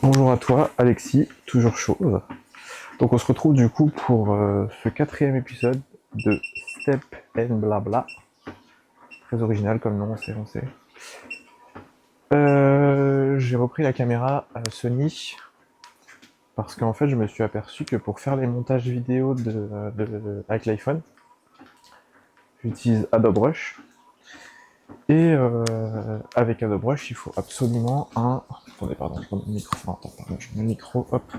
Bonjour à toi, Alexis, toujours chauve. Donc on se retrouve du coup pour ce quatrième épisode de Step and Blabla. Très original comme nom, on sait. J'ai repris la caméra Sony parce qu'en fait je me suis aperçu que pour faire les montages vidéo avec l'iPhone, j'utilise Adobe Rush. Et avec Adobe Rush, il faut absolument un... Attendez, pardon, je prends le micro. Enfin, attends, pardon, je mets le micro, hop.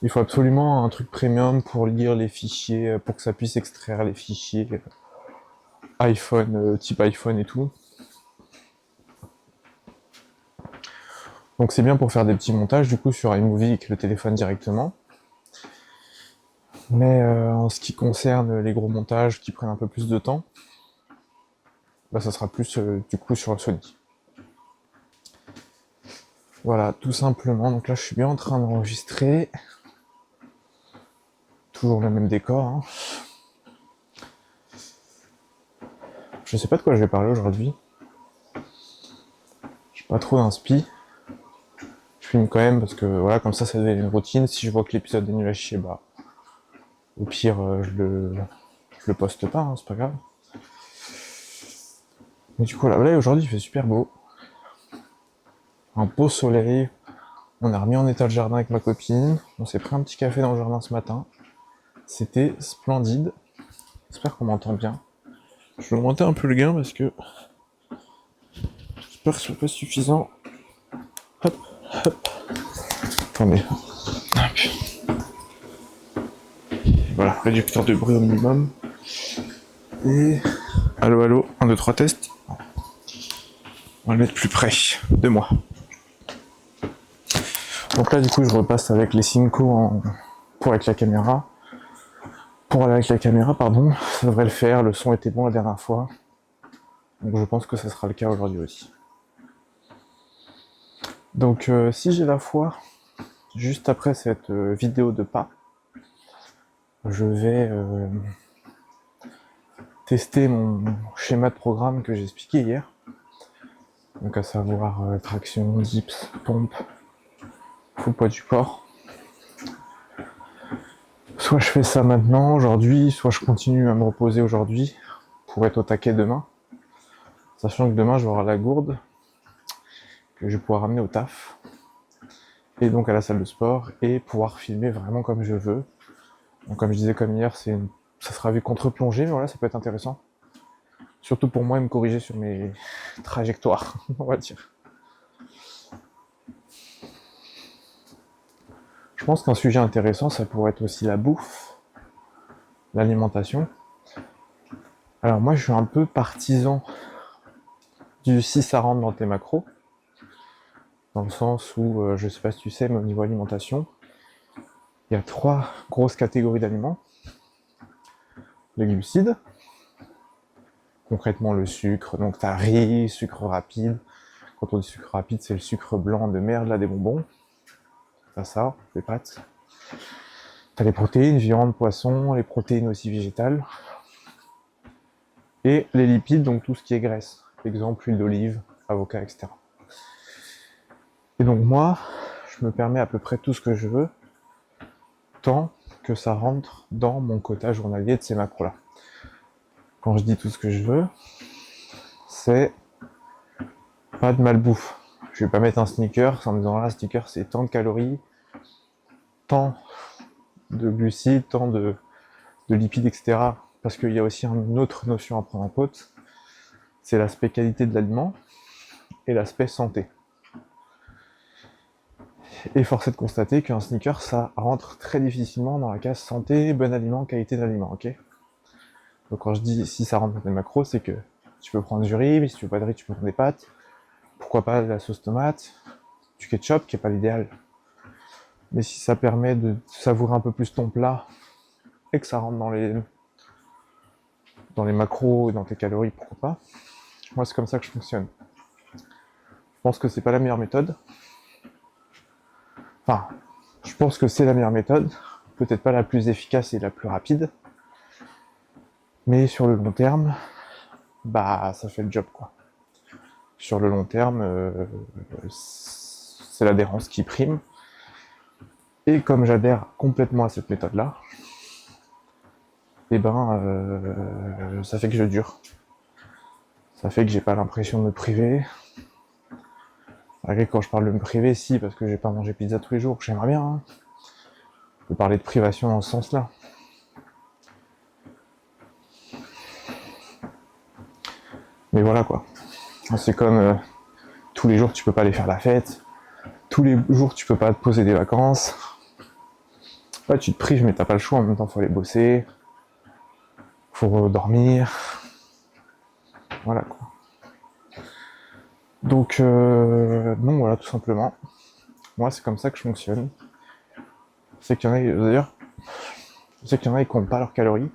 Il faut absolument un truc premium pour lire les fichiers, pour que ça puisse extraire les fichiers iPhone, type iPhone et tout. Donc c'est bien pour faire des petits montages, du coup, sur iMovie avec le téléphone directement. Mais en ce qui concerne les gros montages qui prennent un peu plus de temps, bah, ça sera plus du coup sur Sony. Voilà, tout simplement. Donc là, je suis bien en train d'enregistrer. Toujours le même décor. Hein. Je sais pas de quoi je vais parler aujourd'hui. J'ai pas trop d'inspi. Je filme quand même parce que voilà, comme ça devient une routine. Si je vois que l'épisode est nul à chier, bah au pire je le poste pas, hein, c'est pas grave. Mais du coup là aujourd'hui il fait super beau. Un beau soleil. On a remis en état le jardin avec ma copine. On s'est pris un petit café dans le jardin ce matin. C'était splendide. J'espère qu'on m'entend bien. Je vais augmenter un peu le gain parce que j'espère que ce soit pas suffisant. Hop, hop. Attendez. Voilà, réducteur de bruit au minimum. Et... Allô, allô, 1, 2, 3, test. On va le mettre plus près de moi. Donc là, du coup, je repasse avec les Cinco pour avec la caméra. Pour aller avec la caméra, pardon, ça devrait le faire. Le son était bon la dernière fois. Donc je pense que ça sera le cas aujourd'hui aussi. Donc si j'ai la foi, juste après cette vidéo de pas, je vais tester mon schéma de programme que j'ai expliqué hier. Donc à savoir traction, dips, pompe, full poids du corps. Soit je fais ça maintenant, aujourd'hui, soit je continue à me reposer aujourd'hui pour être au taquet demain. Sachant que demain, j'aurai la gourde que je vais pouvoir ramener au taf. Et donc à la salle de sport et pouvoir filmer vraiment comme je veux. Donc comme je disais comme hier, ça sera vu contre-plongée, mais voilà, ça peut être intéressant. Surtout pour moi, me corriger sur mes trajectoires, on va dire. Je pense qu'un sujet intéressant, ça pourrait être aussi la bouffe, l'alimentation. Alors moi, je suis un peu partisan du si ça rentre dans tes macros, dans le sens où, je sais pas si tu sais, mais au niveau alimentation, il y a 3 grosses catégories d'aliments. Les glucides, concrètement le sucre, donc t'as riz, sucre rapide. Quand on dit sucre rapide, c'est le sucre blanc de merde, là, des bonbons. T'as ça, les pâtes. T'as les protéines, viande, poisson, les protéines aussi végétales. Et les lipides, donc tout ce qui est graisse. Exemple, huile d'olive, avocat, etc. Et donc moi, je me permets à peu près tout ce que je veux, tant que ça rentre dans mon quota journalier de ces macros-là. Quand je dis tout ce que je veux, c'est pas de malbouffe. Je vais pas mettre un sneaker en me disant là, sneaker c'est tant de calories, tant de glucides, tant de lipides, etc. Parce qu'il y a aussi une autre notion à prendre en compte, c'est l'aspect qualité de l'aliment et l'aspect santé. Et force est de constater qu'un sneaker, ça rentre très difficilement dans la case santé, bon aliment, qualité d'aliment, ok. Donc quand je dis si ça rentre dans tes macros, c'est que tu peux prendre du riz, mais si tu veux pas de riz, tu peux prendre des pâtes. Pourquoi pas de la sauce tomate, du ketchup, qui est pas l'idéal. Mais si ça permet de savourer un peu plus ton plat, et que ça rentre dans les macros et dans tes calories, pourquoi pas. Moi, c'est comme ça que je fonctionne. Je pense que c'est pas la meilleure méthode. Enfin, je pense que c'est la meilleure méthode. Peut-être pas la plus efficace et la plus rapide. Mais sur le long terme, bah, ça fait le job, quoi. Sur le long terme, c'est l'adhérence qui prime. Et comme j'adhère complètement à cette méthode-là, et ça fait que je dure. Ça fait que j'ai pas l'impression de me priver. Malgré quand je parle de me priver, si, parce que j'ai pas mangé pizza tous les jours, j'aimerais bien. Hein. Je peux parler de privation dans ce sens-là. Mais voilà quoi. C'est comme tous les jours tu peux pas aller faire la fête, tous les jours tu peux pas te poser des vacances. Ouais, tu te prives mais t'as pas le choix, en même temps faut aller bosser, faut dormir. Voilà quoi. Donc voilà tout simplement. Moi c'est comme ça que je fonctionne. Je sais qu'il y en a d'ailleurs, je sais qu'il y en a qui comptent pas leurs calories.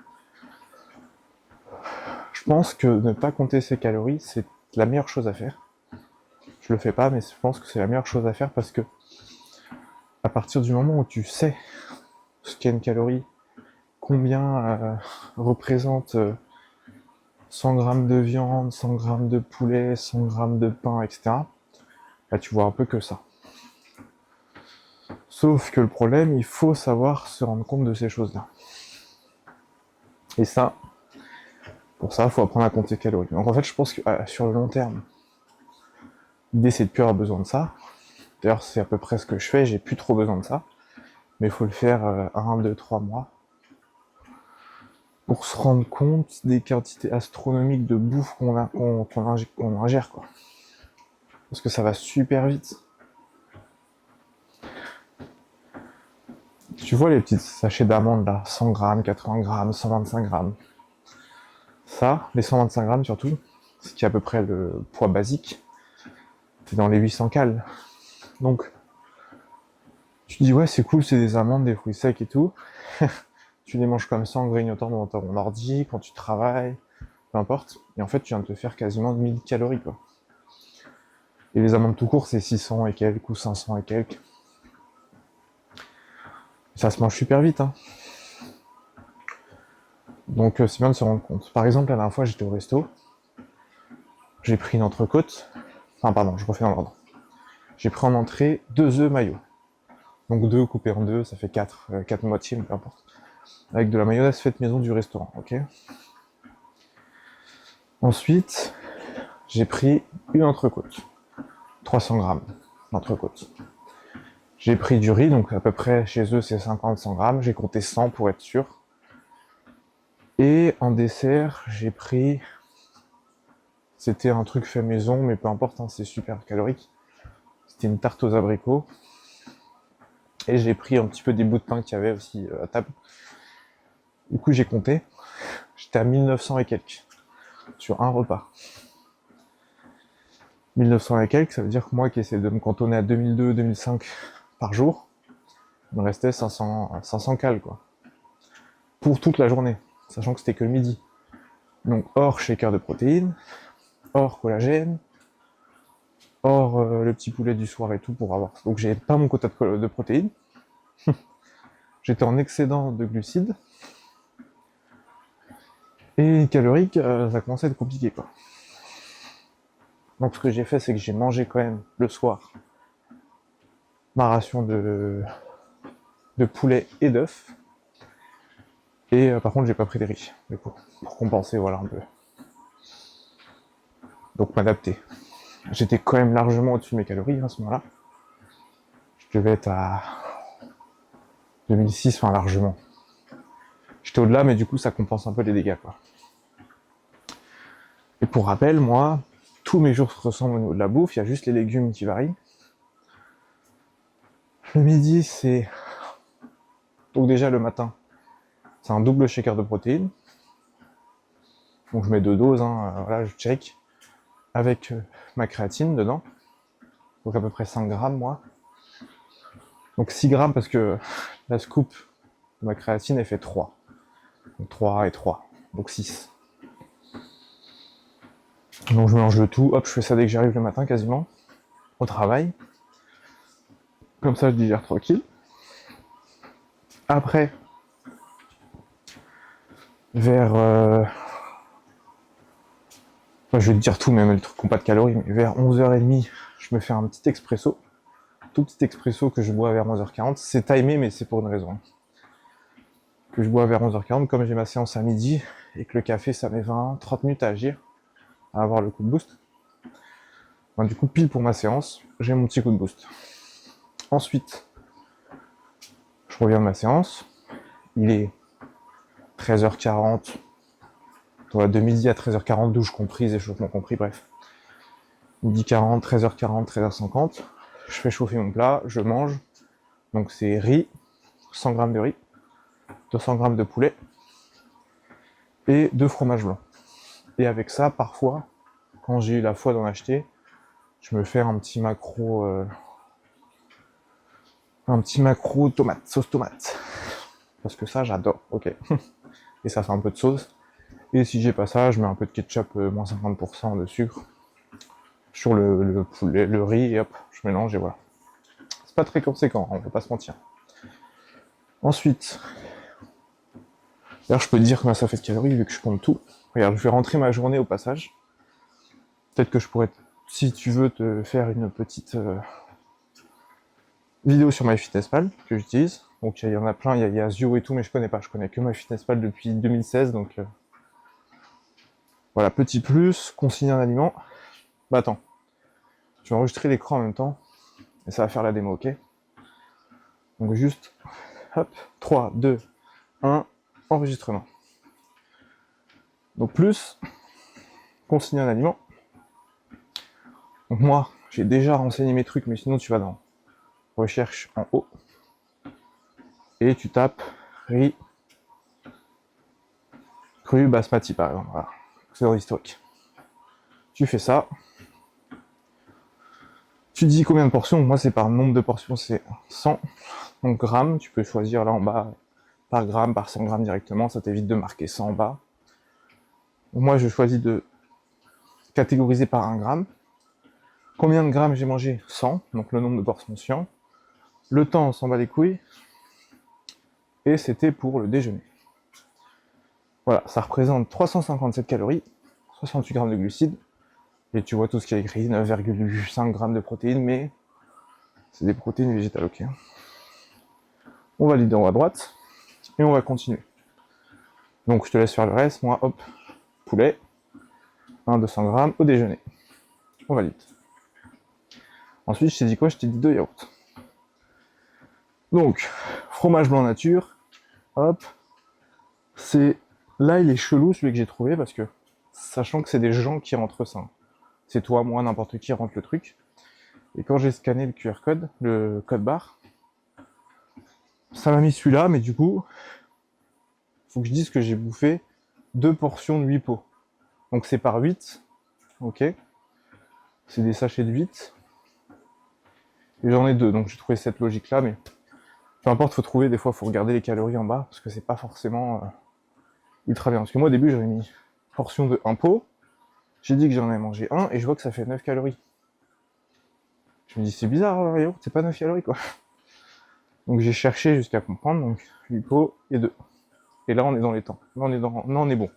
Je pense que ne pas compter ses calories c'est la meilleure chose à faire. Je le fais pas mais je pense que c'est la meilleure chose à faire parce que à partir du moment où tu sais ce qu'est une calorie, combien représente 100 grammes de viande, 100 grammes de poulet, 100 grammes de pain, etc. Là, tu vois un peu que ça. Sauf que le problème, il faut savoir se rendre compte de ces choses-là. Et ça, pour ça, il faut apprendre à compter calories. Donc en fait, je pense que sur le long terme, l'idée c'est de plus avoir besoin de ça. D'ailleurs, c'est à peu près ce que je fais, j'ai plus trop besoin de ça. Mais il faut le faire 1, 2, 3 mois pour se rendre compte des quantités astronomiques de bouffe qu'on ingère, quoi. Parce que ça va super vite. Tu vois les petits sachets d'amandes là, 100 grammes, 80 grammes, 125 grammes. Ça, les 125 grammes surtout, ce qui est à peu près le poids basique, c'est dans les 800 cales. Donc, tu dis ouais c'est cool, c'est des amandes, des fruits secs et tout. Tu les manges comme ça en grignotant dans ton ordi, quand tu travailles, peu importe. Et en fait, tu viens de te faire quasiment 1000 calories quoi. Et les amandes tout court, c'est 600 et quelques ou 500 et quelques. Ça se mange super vite, hein. Donc c'est bien de se rendre compte. Par exemple, la dernière fois, j'étais au resto, j'ai pris une entrecôte, enfin pardon, je refais dans l'ordre. J'ai pris en entrée 2 œufs mayo. Donc 2 coupés en 2, ça fait 4 moitiés, peu importe. Avec de la mayonnaise faite maison du restaurant, ok. Ensuite, j'ai pris une entrecôte, 300 grammes d'entrecôte. J'ai pris du riz, donc à peu près chez eux c'est 50-100 grammes, j'ai compté 100 pour être sûr. Et en dessert, j'ai pris... C'était un truc fait maison, mais peu importe, hein, c'est super calorique. C'était une tarte aux abricots. Et j'ai pris un petit peu des bouts de pain qu'il y avait aussi à table. Du coup, j'ai compté. J'étais à 1900 et quelques sur un repas. 1900 et quelques, ça veut dire que moi qui essaie de me cantonner à 2002-2005 par jour, il me restait 500 cales, quoi. Pour toute la journée, sachant que c'était que le midi. Donc hors shaker de protéines, hors collagène, hors le petit poulet du soir et tout pour avoir. Donc j'ai pas mon quota de protéines. J'étais en excédent de glucides. Et calorique, ça commençait à être compliqué, quoi. Donc ce que j'ai fait, c'est que j'ai mangé quand même le soir ma ration de poulet et d'œufs. Et par contre, j'ai pas pris des riz, du coup, pour compenser, voilà, un peu. Donc m'adapter. J'étais quand même largement au-dessus de mes calories à ce moment-là. Je devais être à 2006, enfin largement. J'étais au-delà, mais du coup, ça compense un peu les dégâts, quoi. Et pour rappel, moi, tous mes jours se ressemblent au niveau de la bouffe, il y a juste les légumes qui varient. Le midi, c'est... Donc déjà, le matin, c'est un double shaker de protéines. Donc je mets 2 doses, hein, voilà, je check. Avec ma créatine dedans. Donc à peu près 5 grammes, moi. Donc 6 grammes parce que la scoop de ma créatine, elle fait 3. Donc 3 et 3. Donc 6. Donc je mélange le tout. Hop, je fais ça dès que j'arrive le matin, quasiment. Au travail. Comme ça, je digère tranquille. Après, vers... Enfin, je vais te dire tout, même le truc qui n'a pas de calories, mais vers 11h30, je me fais un petit expresso. tout petit expresso que je bois vers 11h40. C'est timé, mais c'est pour une raison. Que je bois vers 11h40, comme j'ai ma séance à midi, et que le café, ça met 20-30 minutes à agir, à avoir le coup de boost. Ben, du coup, pile pour ma séance, j'ai mon petit coup de boost. Ensuite, je reviens de ma séance. Il est 13h40, de midi à 13h40, douche comprise, échauffement compris, bref. Midi 40, 13h40, 13h50. Je fais chauffer mon plat, je mange. Donc c'est riz, 100 g de riz, 200 g de poulet et 2 fromages blancs. Et avec ça, parfois, quand j'ai eu la foi d'en acheter, je me fais un petit macro tomate, sauce tomate. Parce que ça, j'adore, ok. Et ça fait un peu de sauce. Et si j'ai pas ça, je mets un peu de ketchup, moins 50% de sucre sur le poulet, le riz, et hop, je mélange et voilà. C'est pas très conséquent, on peut pas se mentir. Ensuite, d'ailleurs, je peux te dire combien ça fait de calories vu que je compte tout. Regarde, je vais rentrer ma journée au passage. Peut-être que je pourrais, si tu veux, te faire une petite vidéo sur MyFitnessPal que j'utilise. Donc il y en a plein, il y a Zio et tout, mais je connais pas. Je connais que MyFitnessPal depuis 2016, donc voilà, petit plus, consigner un aliment. Bah attends, je vais enregistrer l'écran en même temps, et ça va faire la démo, ok? Donc juste, hop, 3, 2, 1, enregistrement. Donc plus, consigner un aliment. Donc moi, j'ai déjà renseigné mes trucs, mais sinon tu vas dans recherche en haut, et tu tapes riz cru basmati par exemple, voilà. C'est dans l'historique. Tu fais ça. Tu dis combien de portions, moi c'est par nombre de portions, c'est 100. Donc grammes, tu peux choisir là en bas, par gramme, par 100 grammes directement, ça t'évite de marquer 100 en bas. Donc moi je choisis de catégoriser par 1 gramme. Combien de grammes j'ai mangé? 100, donc le nombre de portions. Le temps, on s'en bat les couilles. Et c'était pour le déjeuner. Voilà, ça représente 357 calories, 68 grammes de glucides, et tu vois tout ce qui est écrit, 9,5 grammes de protéines, mais c'est des protéines végétales, ok. On valide en haut à droite, et on va continuer. Donc je te laisse faire le reste, moi, hop, poulet, 200 grammes au déjeuner. On valide. Ensuite, je t'ai dit quoi? Je t'ai dit 2 yaourts. Donc, fromage blanc nature, hop, c'est... Là, il est chelou, celui que j'ai trouvé, parce que, sachant que c'est des gens qui rentrent ça, c'est toi, moi, n'importe qui rentre le truc. Et quand j'ai scanné le QR code, le code barre, ça m'a mis celui-là, mais du coup, faut que je dise que j'ai bouffé 2 portions de 8 pots. Donc c'est par 8, ok. C'est des sachets de 8. Et j'en ai 2, donc j'ai trouvé cette logique-là, mais peu importe, faut trouver, des fois, faut regarder les calories en bas, parce que c'est pas forcément ultra bien. Parce que moi, au début, j'avais mis portion de 1 pot, j'ai dit que j'en ai mangé 1, et je vois que ça fait 9 calories. Je me dis, c'est bizarre, yaourt, c'est pas 9 calories, quoi. Donc j'ai cherché jusqu'à comprendre, donc 8 pots et 2. Et là, on est dans les temps. Là, on est bon.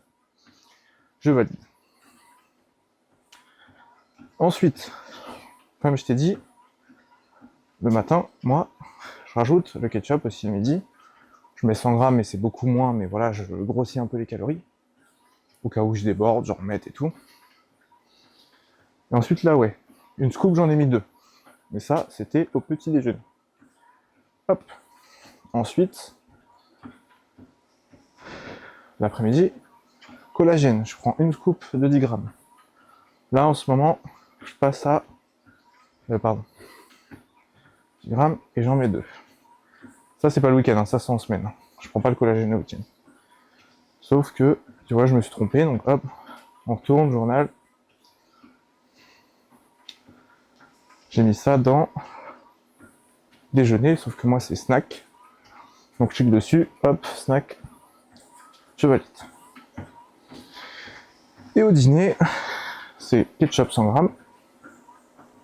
Je valide. Ensuite, comme je t'ai dit, le matin, moi, je rajoute le ketchup aussi le midi. Je mets 100 grammes, mais c'est beaucoup moins, mais voilà, je grossis un peu les calories. Au cas où je déborde, j'en remette et tout. Et ensuite, là, ouais, une scoop, j'en ai mis 2. Mais ça, c'était au petit déjeuner. Hop. Ensuite, l'après-midi, collagène. Je prends une scoop de 10 grammes. Là, en ce moment, je passe à... 10 grammes et j'en mets 2. Ça, c'est pas le week-end, hein, ça, c'est en semaine. Je prends pas le collagène le week-end. Sauf que, tu vois, je me suis trompé, donc hop, on retourne, journal. J'ai mis ça dans déjeuner, sauf que moi, c'est snack. Donc, je clique dessus, hop, snack, je valide. Et au dîner, c'est ketchup 100 grammes.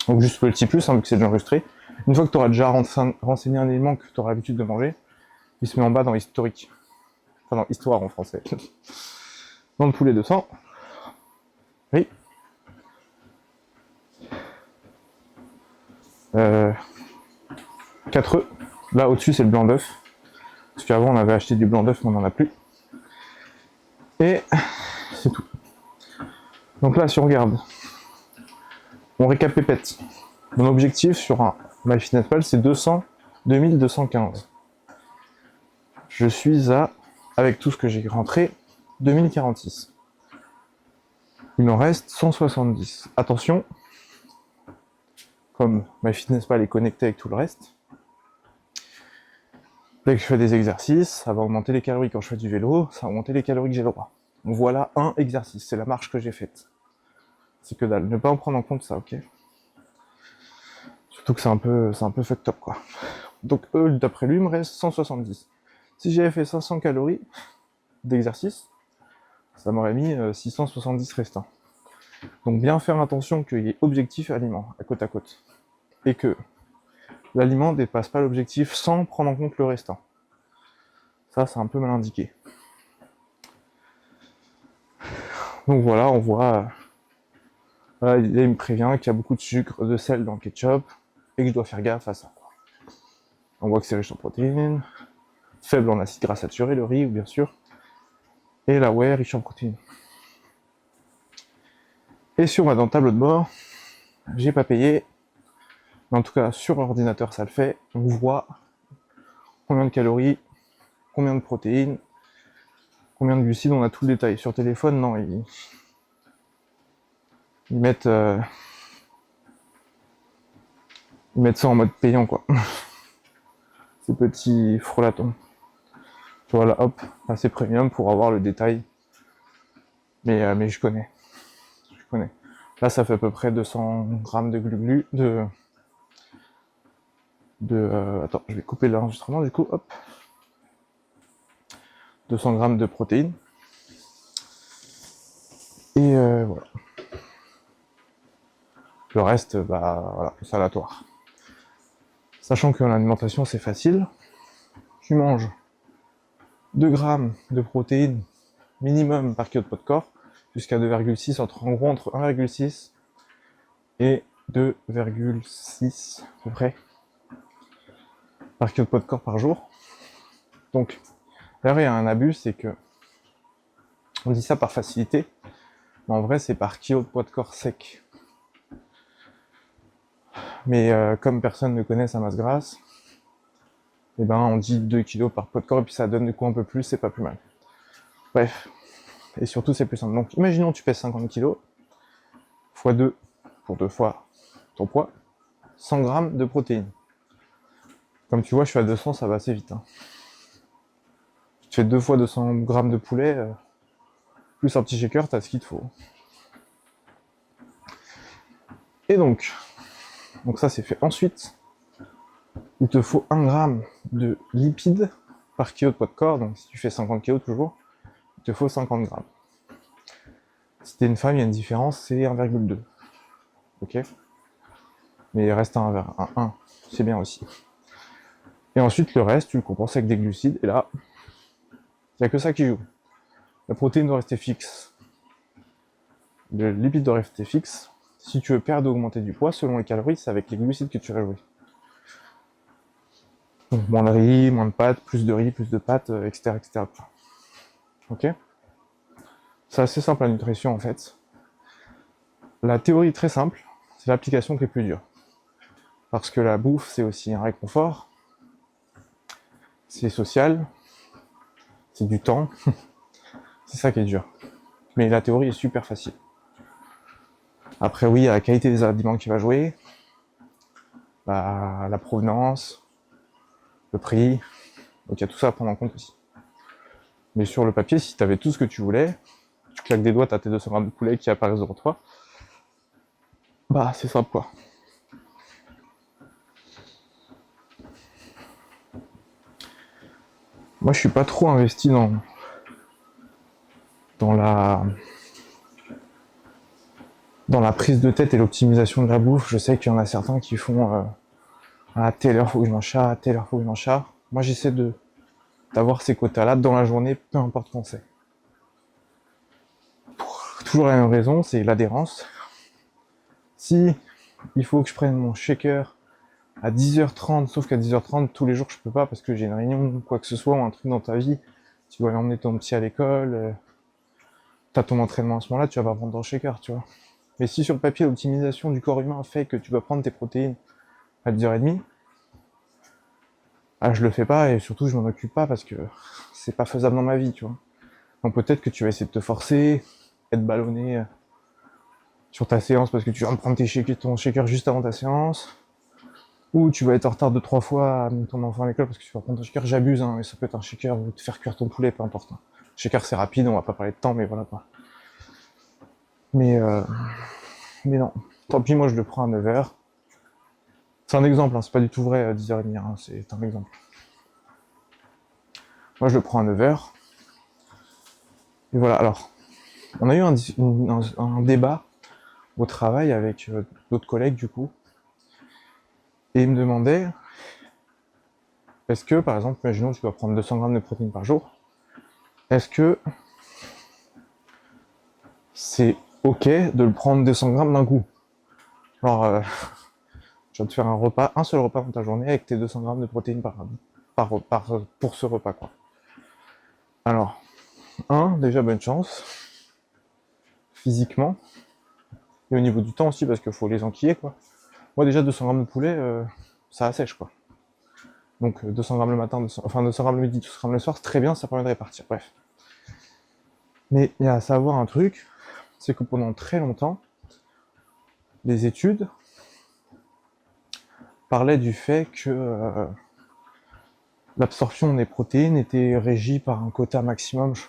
Donc, juste le petit plus, hein, vu que c'est déjà enregistré. Une fois que tu auras déjà renseigné un élément que tu auras l'habitude de manger, il se met en bas dans historique. Enfin, dans histoire en français. Dans le poulet 200. Oui. 4 œufs. Là, au-dessus, c'est le blanc d'œuf. Parce qu'avant, on avait acheté du blanc d'œuf, mais on n'en a plus. Et c'est tout. Donc là, si on regarde, on récapépète. Mon objectif sur un MyFitnessPal, c'est 2215. Je suis à, avec tout ce que j'ai rentré, 2046. Il m'en reste 170. Attention, comme MyFitnessPal est connecté avec tout le reste, dès que je fais des exercices, ça va augmenter les calories. Quand je fais du vélo, ça va augmenter les calories que j'ai le droit. Donc voilà un exercice, c'est la marche que j'ai faite. C'est que dalle, ne pas en prendre en compte ça, ok? Surtout que c'est un peu fucked up, quoi. Donc d'après lui, il me reste 170. Si j'avais fait 500 calories d'exercice, ça m'aurait mis 670 restants. Donc bien faire attention qu'il y ait objectif et aliment à côte. Et que l'aliment ne dépasse pas l'objectif sans prendre en compte le restant. Ça, c'est un peu mal indiqué. Donc voilà, on voit... Là, il me prévient qu'il y a beaucoup de sucre, de sel dans le ketchup, et que je dois faire gaffe à ça. On voit que c'est riche en protéines, faible en acides gras saturés, le riz, bien sûr, et la whey riche en protéines. Et sur ma tableau de bord, j'ai pas payé, mais en tout cas sur l'ordinateur ça le fait, on voit combien de calories, combien de protéines, combien de glucides, on a tout le détail. Sur téléphone, non, ils mettent ça en mode payant, quoi. Ces petits frelatons. Tu vois là, hop, passer premium pour avoir le détail. Mais je connais. Là, ça fait à peu près 200 grammes de glu attends, je vais couper l'enregistrement du coup, hop. 200 grammes de protéines. Et voilà. Le reste, bah voilà, c'est aléatoire. Sachant que l'alimentation c'est facile, tu manges 2 grammes de protéines minimum par kilo de poids de corps, jusqu'à 2,6, en gros entre 1,6 et 2,6 à peu près par kilo de poids de corps par jour. Donc, là il y a un abus, c'est que on dit ça par facilité, mais en vrai c'est par kilo de poids de corps sec. Mais comme personne ne connaît sa masse grasse, et ben on dit 2 kg par poids de corps et puis ça donne du coup un peu plus, c'est pas plus mal. Bref, et surtout c'est plus simple. Donc imaginons tu pèses 50 kg, x 2 pour 2 fois ton poids, 100 grammes de protéines. Comme tu vois, je suis à 200, ça va assez vite. Hein. Tu fais 2 fois 200 grammes de poulet, plus un petit shaker, t'as ce qu'il te faut. Et donc ça c'est fait. Ensuite, il te faut 1 gramme de lipides par kilo de poids de corps, donc si tu fais 50 kg toujours, il te faut 50 grammes. Si t'es une femme, il y a une différence, c'est 1,2. Ok? Mais il reste un 1, c'est bien aussi. Et ensuite, le reste, tu le compenses avec des glucides, et là, il n'y a que ça qui joue. La protéine doit rester fixe. Le lipide doit rester fixe. Si tu veux perdre ou augmenter du poids, selon les calories, c'est avec les glucides que tu vas jouer. Donc moins de riz, moins de pâtes, plus de riz, plus de pâtes, etc. Ok? C'est assez simple la nutrition en fait. La théorie est très simple, c'est l'application qui est plus dure. Parce que la bouffe, c'est aussi un réconfort, c'est social, c'est du temps, c'est ça qui est dur. Mais la théorie est super facile. Après oui, il y a la qualité des aliments qui va jouer, la provenance, le prix, donc il y a tout ça à prendre en compte aussi. Mais sur le papier, si tu avais tout ce que tu voulais, tu claques des doigts, t'as tes 200 grammes de poulet qui apparaissent devant toi, bah c'est simple quoi. Moi je suis pas trop investi dans la prise de tête et l'optimisation de la bouffe. Je sais qu'il y en a certains qui font à telle heure faut que je mange ça, à telle heure faut que je mange ça. Moi j'essaie d'avoir ces quotas-là dans la journée, peu importe quand c'est. Toujours la même raison, c'est l'adhérence. Si il faut que je prenne mon shaker à 10h30, sauf qu'à 10h30, tous les jours, je peux pas parce que j'ai une réunion ou quoi que ce soit, ou un truc dans ta vie. Tu dois aller emmener ton petit à l'école, t'as ton entraînement à ce moment-là, tu vas pas prendre ton shaker, tu vois. Mais si sur le papier, l'optimisation du corps humain fait que tu dois prendre tes protéines à 10h30, ah, je le fais pas et surtout je m'en occupe pas parce que c'est pas faisable dans ma vie, tu vois. Donc peut-être que tu vas essayer de te forcer, être ballonné sur ta séance parce que tu vas me prendre ton shaker juste avant ta séance, ou tu vas être en retard 2-3 fois à amener ton enfant à l'école parce que tu vas prendre ton shaker. J'abuse, hein, mais ça peut être un shaker ou te faire cuire ton poulet, peu importe. Shaker c'est rapide, on va pas parler de temps, mais voilà quoi. Mais, euh, mais non, tant pis, moi je le prends à 9h. C'est un exemple, hein, c'est pas du tout vrai à 10h30, hein, c'est un exemple. Moi je le prends à 9h. Et voilà, alors, on a eu un débat au travail avec d'autres collègues du coup, et ils me demandaient, est-ce que par exemple, imaginons tu dois prendre 200 grammes de protéines par jour, est-ce que c'est ok de le prendre 200 grammes d'un coup? Alors, tu vas te faire un seul repas dans ta journée avec tes 200 grammes de protéines pour ce repas, quoi. Alors, déjà bonne chance, physiquement, et au niveau du temps aussi, parce qu'il faut les enquiller, quoi. Moi déjà 200 grammes de poulet, ça assèche, quoi. Donc 200 grammes le matin, 200 grammes le midi, 200 grammes le soir, c'est très bien, ça permet de répartir, bref. Mais il y a à savoir un truc, c'est que pendant très longtemps, les études parlaient du fait que l'absorption des protéines était régie par un quota maximum, je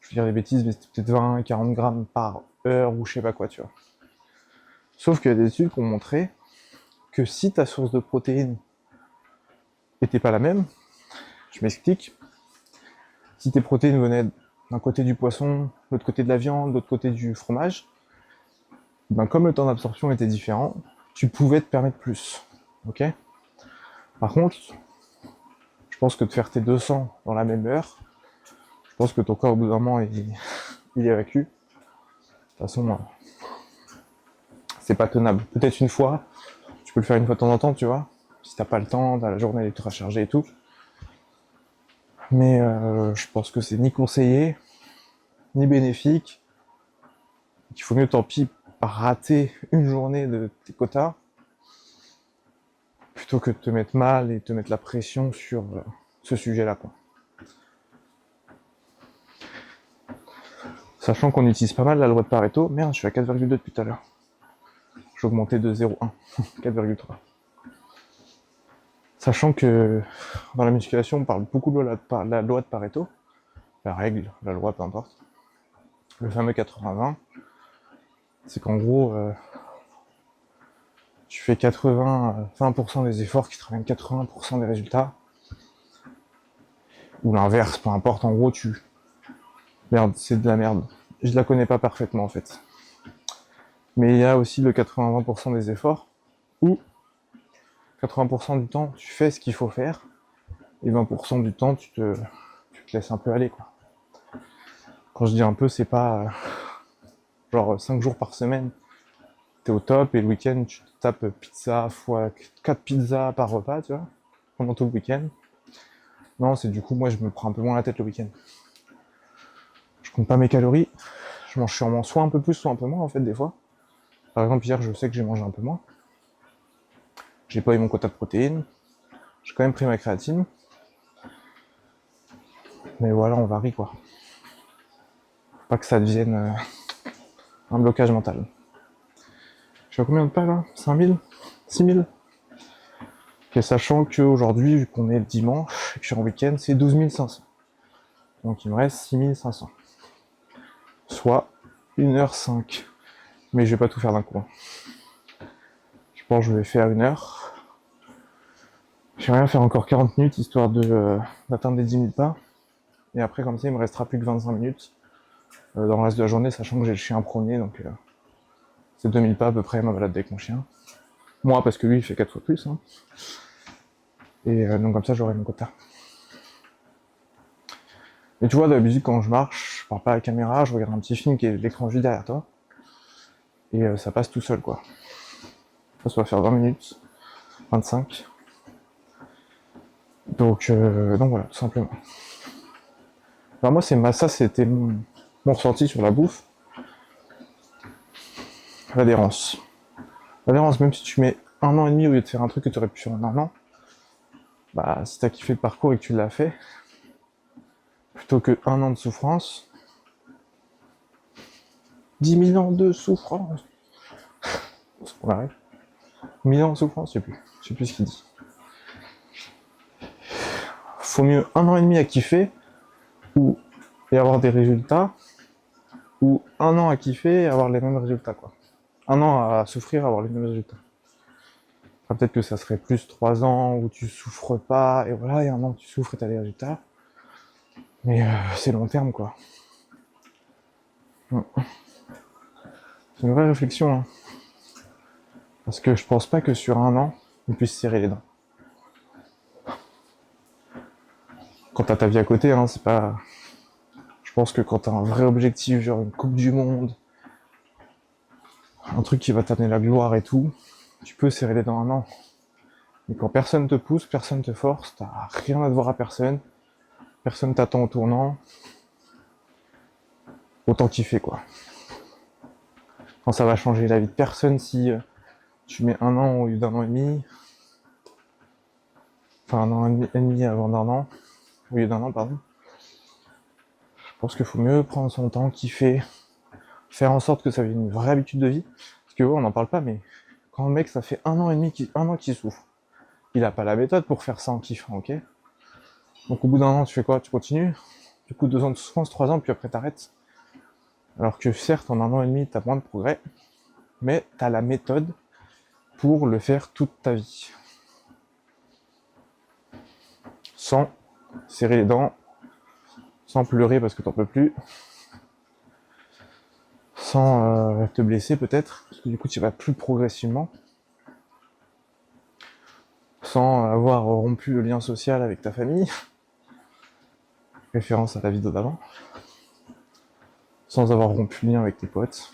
veux dire des bêtises, mais c'était peut-être 20-40 grammes par heure ou je sais pas quoi, tu vois. Sauf qu'il y a des études qui ont montré que si ta source de protéines était pas la même, je m'explique, si tes protéines venaient d'un côté du poisson, de l'autre côté de la viande, de l'autre côté du fromage, ben comme le temps d'absorption était différent, tu pouvais te permettre plus. Ok? Par contre, je pense que de faire tes 200 dans la même heure, je pense que ton corps au bout d'un moment il évacue. De toute façon, c'est pas tenable. Peut-être une fois, tu peux le faire une fois de temps en temps, tu vois, si t'as pas le temps, t'as la journée ultra chargée et tout. Mais je pense que c'est ni conseillé, ni bénéfique, qu'il faut mieux tant pis rater une journée de tes quotas, plutôt que de te mettre mal et te mettre la pression sur ce sujet-là, quoi. Sachant qu'on utilise pas mal la loi de Pareto, merde, je suis à 4,2 depuis tout à l'heure. J'ai augmenté de 0,1, 4,3. Sachant que dans la musculation, on parle beaucoup de la loi de Pareto, la règle, la loi, peu importe. Le fameux 80-20, c'est qu'en gros, tu fais 20% des efforts qui te ramènent 80% des résultats. Ou l'inverse, peu importe, en gros, Merde, c'est de la merde. Je la connais pas parfaitement, en fait. Mais il y a aussi le 80-20% des efforts, où 80% du temps, tu fais ce qu'il faut faire, et 20% du temps, tu te laisses un peu aller, quoi. Quand je dis un peu, c'est pas genre 5 jours par semaine, t'es au top, et le week-end, tu te tapes pizza fois 4 pizzas par repas, tu vois, pendant tout le week-end. Non, c'est du coup, moi, je me prends un peu moins la tête le week-end. Je compte pas mes calories, je mange sûrement soit un peu plus, soit un peu moins, en fait, des fois. Par exemple, hier, je sais que j'ai mangé un peu moins. J'ai pas eu mon quota de protéines. J'ai quand même pris ma créatine. Mais voilà, on varie, quoi. Faut pas que ça devienne un blocage mental. Je suis à combien de pas, là? 5000? 6000? Ok, sachant qu'aujourd'hui, vu qu'on est le dimanche et que je suis en week-end, c'est 12 500. Donc il me reste 6500. Soit 1h05. Mais je vais pas tout faire d'un coup. Je pense que je vais faire 1h. Je vais rien faire encore 40 minutes, histoire d'atteindre les 10 000 pas. Et après, comme ça, il me restera plus que 25 minutes dans le reste de la journée, sachant que j'ai le chien à promener, donc c'est 2000 pas à peu près ma balade avec mon chien. Moi, parce que lui, il fait 4 fois plus. Hein. Et donc comme ça, j'aurai mon quota. Mais tu vois, d'habitude, quand je marche, je parle pas à la caméra, je regarde un petit film qui est l'écran juste derrière toi. Et ça passe tout seul, quoi. Ça va faire 20 minutes. 25. Donc voilà, tout simplement. Alors moi, ça c'était mon ressenti sur la bouffe. L'adhérence. L'adhérence, même si tu mets 1 an et demi au lieu de faire un truc que tu aurais pu faire en 1 an, bah si t'as kiffé le parcours et que tu l'as fait, plutôt que 1 an de souffrance, 10 000 ans de souffrance. On arrête. 1000 ans de souffrance, je sais plus ce qu'il dit. Faut mieux 1 an et demi à kiffer et avoir des résultats, ou 1 an à kiffer et avoir les mêmes résultats, quoi. 1 an à souffrir, avoir les mêmes résultats. Enfin, peut-être que ça serait plus 3 ans où tu souffres pas, et voilà, et 1 an tu souffres et t'as les résultats. Mais c'est long terme, quoi. C'est une vraie réflexion, hein. Parce que je pense pas que sur 1 an, on puisse serrer les dents. Quand t'as ta vie à côté, hein, c'est pas... Je pense que quand t'as un vrai objectif, genre une coupe du monde, un truc qui va t'amener la gloire et tout, tu peux serrer les dents 1 an. Mais quand personne te pousse, personne te force, t'as rien à devoir à personne, personne t'attend au tournant, autant kiffer, quoi. Quand ça va changer la vie de personne si tu mets 1 an au lieu d'1 an et demi, enfin 1 an et demi avant d'1 an, au lieu d'1 an, pardon. Je pense qu'il faut mieux prendre son temps, kiffer, faire en sorte que ça devienne une vraie habitude de vie. Parce que ouais, on n'en parle pas, mais quand un mec, ça fait 1 an et demi, 1 an qu'il souffre, il a pas la méthode pour faire ça en kiffant, ok? Donc au bout d'1 an, tu fais quoi? Tu continues? Du coup, 2 ans de souffrance, 3 ans, puis après t'arrêtes. Alors que certes, en 1 an et demi, t'as moins de progrès, mais t'as la méthode pour le faire toute ta vie. Sans serrer les dents, sans pleurer parce que t'en peux plus, sans te blesser peut-être, parce que du coup tu vas plus progressivement, sans avoir rompu le lien social avec ta famille, référence à la vidéo d'avant, sans avoir rompu le lien avec tes potes,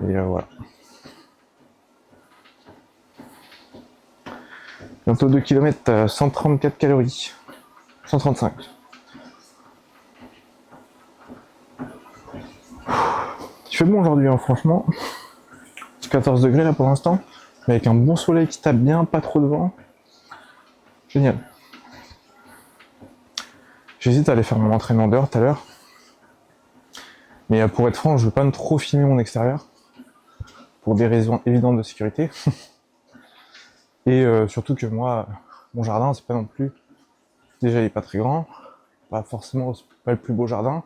et voilà. Bientôt 2 km, 134 calories, 135. Il fait bon aujourd'hui, hein, franchement. 14 degrés là pour l'instant, mais avec un bon soleil qui tape bien, pas trop de vent. Génial. J'hésite à aller faire mon entraînement d'heure tout à l'heure. Mais pour être franc, je veux pas me trop filmer mon extérieur. Pour des raisons évidentes de sécurité. Et surtout que moi, mon jardin, c'est pas non plus... Déjà, il est pas très grand. Pas forcément pas le plus beau jardin.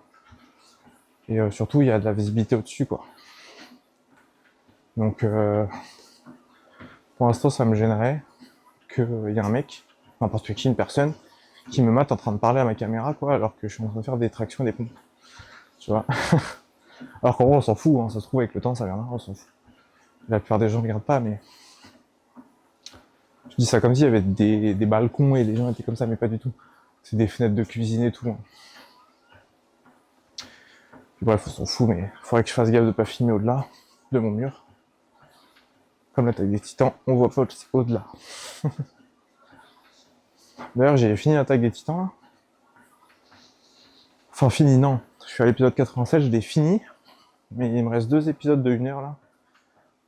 Et surtout, il y a de la visibilité au-dessus, quoi. Donc, pour l'instant, ça me gênerait qu'il y ait un mec, n'importe qui, une personne, qui me mate en train de parler à ma caméra, quoi, alors que je suis en train de faire des tractions et des pompes. Tu vois. Alors qu'en gros, on s'en fout, hein, ça se trouve, avec le temps, ça viendra, on s'en fout. La plupart des gens ne regardent pas, mais... Je dis ça comme s'il y avait des balcons et les gens étaient comme ça, mais pas du tout. C'est des fenêtres de cuisine et tout. Hein. Puis bref, on s'en fout, mais il faudrait que je fasse gaffe de pas filmer au-delà de mon mur. Comme l'attaque des titans, on voit pas au-delà. D'ailleurs, j'ai fini l'attaque des titans, là. Enfin, fini, non. Je suis à l'épisode 87, je l'ai fini. Mais il me reste 2 épisodes de 1 heure, là.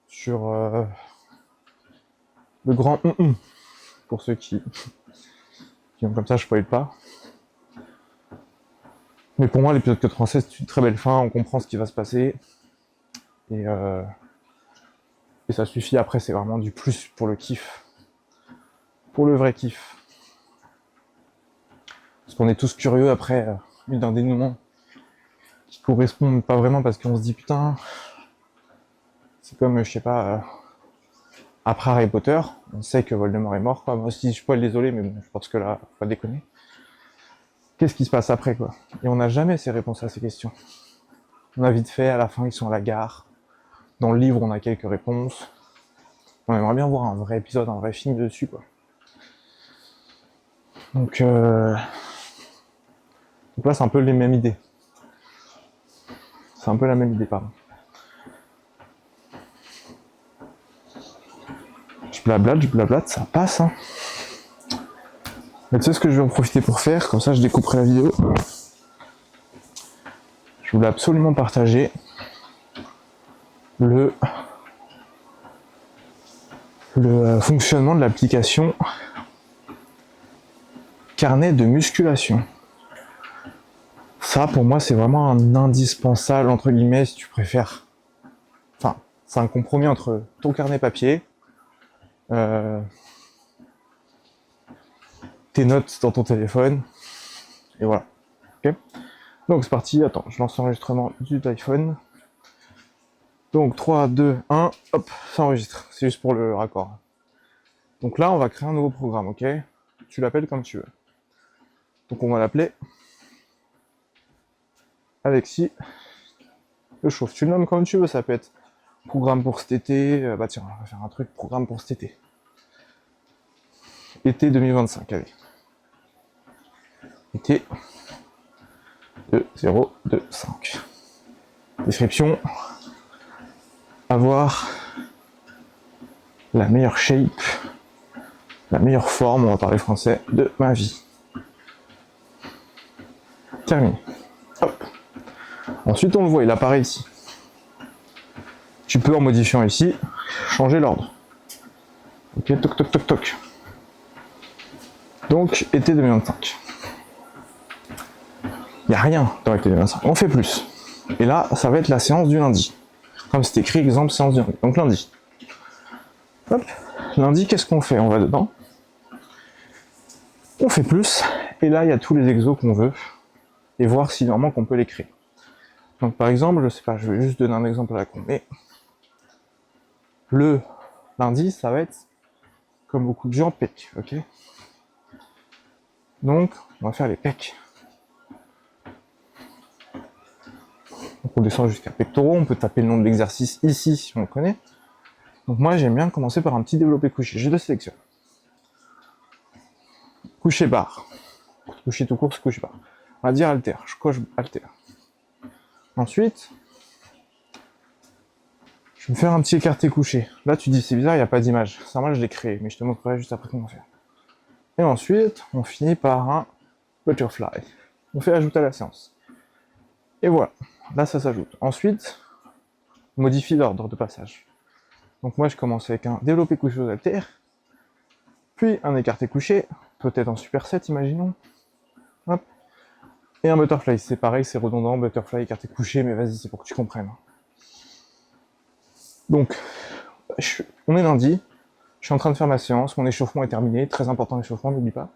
Sur le grand pour ceux qui ont comme ça, je spoil pas. Mais pour moi, l'épisode 96, c'est une très belle fin, on comprend ce qui va se passer. Et ça suffit, après, c'est vraiment du plus pour le kiff. Pour le vrai kiff. Parce qu'on est tous curieux après d'un dénouement qui correspond pas vraiment parce qu'on se dit putain, c'est comme, je sais pas, après Harry Potter, on sait que Voldemort est mort, quoi. Moi aussi, je peux être désolé, mais bon, je pense que là, faut pas déconner. Qu'est-ce qui se passe après, quoi? Et on n'a jamais ces réponses à ces questions. On a vite fait, à la fin, ils sont à la gare. Dans le livre, on a quelques réponses. On aimerait bien voir un vrai épisode, un vrai film dessus, quoi. Donc là, c'est un peu les mêmes idées. C'est un peu la même idée, pardon. je blablate, ça passe. Hein. Mais tu sais ce que je vais en profiter pour faire, comme ça je découperai la vidéo. Je voulais absolument partager le fonctionnement de l'application carnet de musculation. Ça, pour moi, c'est vraiment un indispensable, entre guillemets, si tu préfères. Enfin, c'est un compromis entre ton carnet papier, tes notes dans ton téléphone, et voilà. Okay, donc c'est parti, attends, je lance l'enregistrement du iPhone. Donc 3, 2, 1, hop, ça enregistre. C'est juste pour le raccord. Donc là, on va créer un nouveau programme, ok? Tu l'appelles comme tu veux. Donc on va l'appeler Alexis le chauffe. Tu le nommes comme tu veux, ça peut être programme pour cet été. Bah tiens, on va faire un truc, programme pour cet été. Été 2025, allez. Été 2025. Description. Avoir la meilleure shape, la meilleure forme, on va parler français, de ma vie. Terminé. Hop. Ensuite, on le voit, il apparaît ici. Tu peux, en modifiant ici, changer l'ordre. Ok, toc toc toc toc. Donc, été 2025. Il n'y a rien dans été 2025. On fait plus. Et là, ça va être la séance du lundi. Comme c'est écrit, exemple, séance du lundi. Donc lundi. Hop. Lundi, qu'est-ce qu'on fait? On va dedans. On fait plus. Et là, il y a tous les exos qu'on veut. Et voir si normalement qu'on peut les créer. Donc par exemple, je sais pas, je vais juste donner un exemple à la con. Mais le lundi, ça va être, comme beaucoup de gens, pecs. Ok. Donc, on va faire les pecs. Donc on descend jusqu'à pectoraux, on peut taper le nom de l'exercice ici si on le connaît. Donc moi j'aime bien commencer par un petit développé couché, je le sélectionne. Couché barre. Couché tout court, couché barre. On va dire haltère, je coche haltère. Ensuite, je vais me faire un petit écarté couché. Là tu dis c'est bizarre, il n'y a pas d'image. Ça moi je l'ai créé, mais je te montrerai juste après comment faire. Et ensuite, on finit par un butterfly. On fait ajouter à la séance. Et voilà, là ça s'ajoute. Ensuite, on modifie l'ordre de passage. Donc moi je commence avec un développé couché aux haltères, puis un écarté couché, peut-être en superset, imaginons. Hop. Et un butterfly, c'est pareil, c'est redondant, butterfly, écarté couché, mais vas-y, c'est pour que tu comprennes. Donc, on est lundi, je suis en train de faire ma séance, mon échauffement est terminé, très important l'échauffement, n'oublie pas.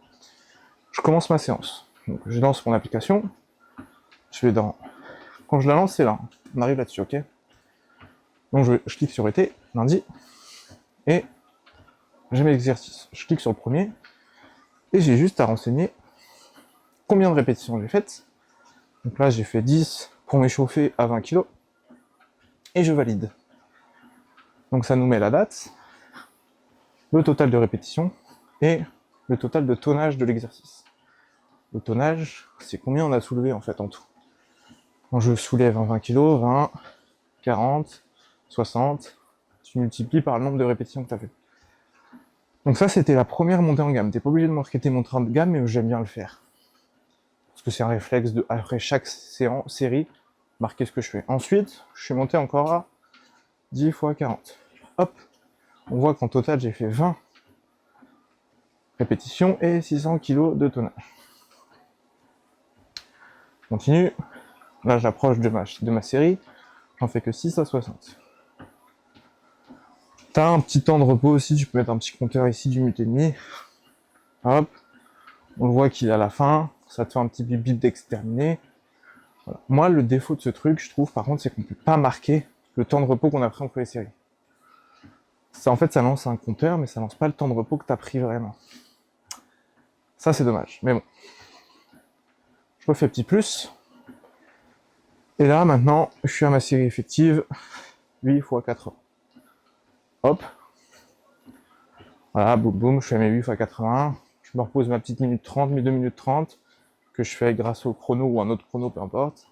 Je commence ma séance. Donc je lance mon application, je vais dans... Quand je la lance, c'est là, on arrive là-dessus, ok? Donc je clique sur été, lundi, et j'ai mes exercices. Je clique sur le premier, et j'ai juste à renseigner combien de répétitions j'ai faites. Donc là, j'ai fait 10 pour m'échauffer à 20 kg, et je valide. Donc ça nous met la date, le total de répétitions, et le total de tonnage de l'exercice. Le tonnage, c'est combien on a soulevé en fait en tout. Quand je soulève un 20 kg, 20, 40, 60, tu multiplies par le nombre de répétitions que tu as fait. Donc ça, c'était la première montée en gamme. T'es pas obligé de marquer tes montées en gamme, mais j'aime bien le faire. Parce que c'est un réflexe de, après chaque série, marquer ce que je fais. Ensuite, je suis monté encore à 10 x 40. Hop, on voit qu'en total, j'ai fait 20 répétitions et 600 kg de tonnage. Continue. Là, j'approche de ma série. J'en fais que 6 à 60. T'as un petit temps de repos aussi. Tu peux mettre un petit compteur ici d'1 minute et demie. Hop. On le voit qu'il est à la fin. Ça te fait un petit bip bip d'exterminé. Voilà. Moi, le défaut de ce truc, je trouve, par contre, c'est qu'on ne peut pas marquer le temps de repos qu'on a pris entre les séries. Ça, en fait, ça lance un compteur, mais ça lance pas le temps de repos que tu as pris vraiment. Ça, c'est dommage. Mais bon. Je refais petit plus. Et là, maintenant, je suis à ma série effective. 8 x 80. Hop. Voilà, boum boum, je fais mes 8 x 80. Je me repose ma petite minute 30, mes 2 minutes 30, que je fais grâce au chrono ou un autre chrono, peu importe.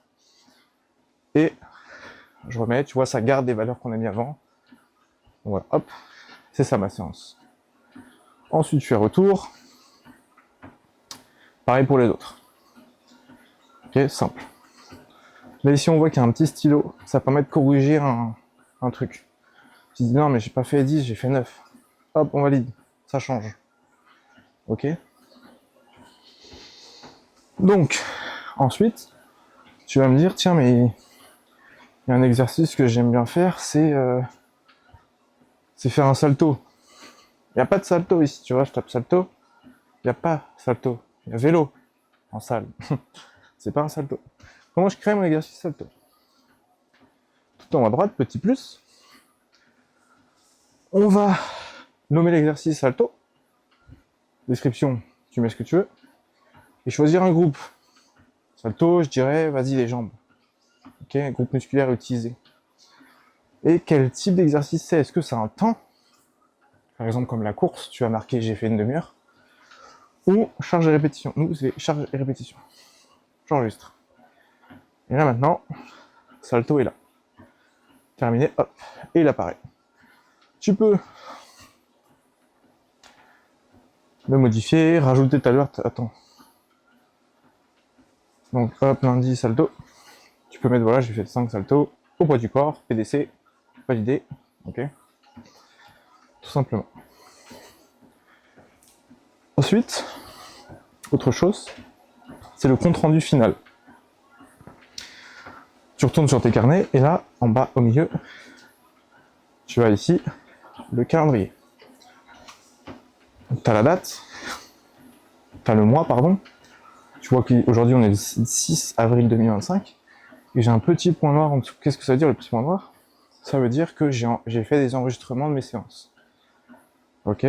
Et je remets, tu vois, ça garde les valeurs qu'on a mis avant. Voilà, hop, c'est ça ma séance. Ensuite, je fais retour. Pareil pour les autres. Ok, simple. Là, ici, on voit qu'il y a un petit stylo. Ça permet de corriger un truc. Tu dis non, mais j'ai pas fait 10, j'ai fait 9. Hop, on valide. Ça change. Ok. Donc, ensuite, tu vas me dire, tiens, mais il y a un exercice que j'aime bien faire, c'est faire un salto. Il n'y a pas de salto ici, tu vois, je tape salto. Il n'y a pas salto. Il y a vélo en salle. C'est pas un salto. Comment je crée mon exercice salto? Tout en haut à droite, petit plus. On va nommer l'exercice salto. Description, tu mets ce que tu veux. Et choisir un groupe. Salto, je dirais, vas-y les jambes. Ok, groupe musculaire utilisé. Et quel type d'exercice c'est? Est-ce que c'est un temps? Par exemple, comme la course, tu as marqué j'ai fait une demi-heure. Ou charge et répétition. Nous, c'est charge et répétition. J'enregistre. Et là maintenant, salto est là. Terminé, hop, et il apparaît. Tu peux le modifier, rajouter tout à l'heure, attends. Donc hop, lundi, salto. Tu peux mettre, voilà, j'ai fait 5 saltos au poids du corps, PDC, validé, ok. Tout simplement. Ensuite, autre chose, c'est le compte rendu final. Tu retournes sur tes carnets, et là, en bas, au milieu, tu as ici le calendrier. Tu as la date, tu as le mois, pardon. Tu vois qu'aujourd'hui, on est le 6 avril 2025, et j'ai un petit point noir en dessous. Qu'est-ce que ça veut dire, le petit point noir? Ça veut dire que j'ai fait des enregistrements de mes séances. Ok.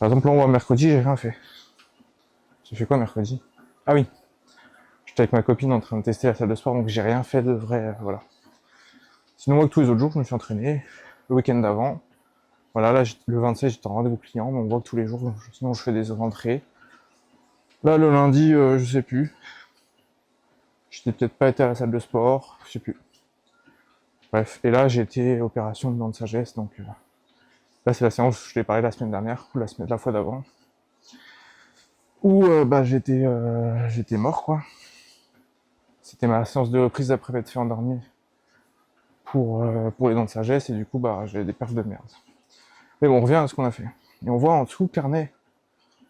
Par exemple, là, on voit mercredi, j'ai rien fait. J'ai fait quoi mercredi? Ah oui, j'étais avec ma copine en train de tester la salle de sport, donc j'ai rien fait de vrai, voilà. Sinon, moi, que tous les autres jours, je me suis entraîné. Le week-end d'avant, voilà, là, le 27, j'étais en rendez-vous client, mais on voit que tous les jours, sinon, je fais des rentrées. Là, le lundi, je sais plus. J'étais peut-être pas été à la salle de sport, je sais plus. Bref, et là, j'ai été opération de dents de sagesse, donc là, c'est la séance, je t'ai parlé la semaine dernière, ou la fois d'avant. Où bah, j'étais mort, quoi. C'était ma séance de reprise après m'être fait endormir pour les dents de sagesse, et du coup, bah, j'avais des perfs de merde. Mais bon, on revient à ce qu'on a fait. Et on voit en dessous, carnet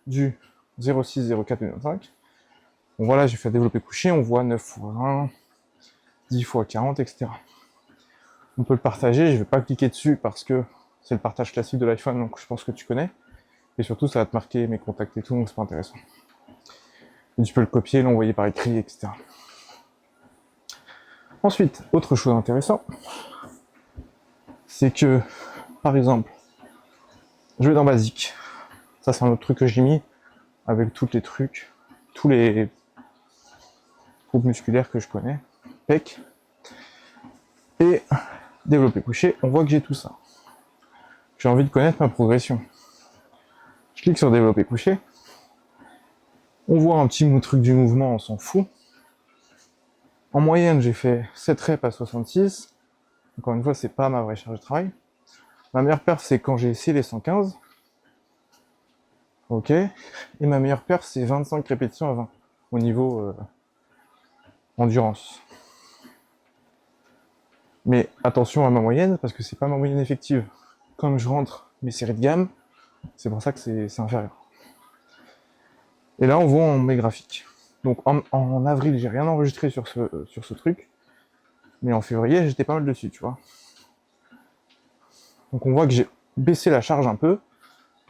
du 06 04 2025. Bon, voilà, j'ai fait développer couché, on voit 9 x 1, 10 x 40, etc. On peut le partager, je vais pas cliquer dessus parce que c'est le partage classique de l'iPhone, donc je pense que tu connais. Et surtout, ça va te marquer mes contacts et tout, donc c'est pas intéressant. Et tu peux le copier, l'envoyer par écrit, etc. Ensuite, autre chose intéressante, c'est que, par exemple, je vais dans Basique. Ça, c'est un autre truc que j'ai mis avec tous les trucs, tous les groupes musculaires que je connais. PEC. Et développé couché, on voit que j'ai tout ça. J'ai envie de connaître ma progression. Je clique sur développer couché. On voit un petit truc du mouvement, on s'en fout. En moyenne, j'ai fait 7 reps à 66. Encore une fois, c'est pas ma vraie charge de travail. Ma meilleure perf, c'est quand j'ai essayé les 115. Ok. Et ma meilleure perf, c'est 25 répétitions à 20. Au niveau endurance. Mais attention à ma moyenne, parce que c'est pas ma moyenne effective. Comme je rentre mes séries de gamme, c'est pour ça que c'est inférieur. Et là, on voit en mes graphiques. Donc en avril, j'ai rien enregistré sur ce truc. Mais en février, j'étais pas mal dessus, tu vois. Donc on voit que j'ai baissé la charge un peu,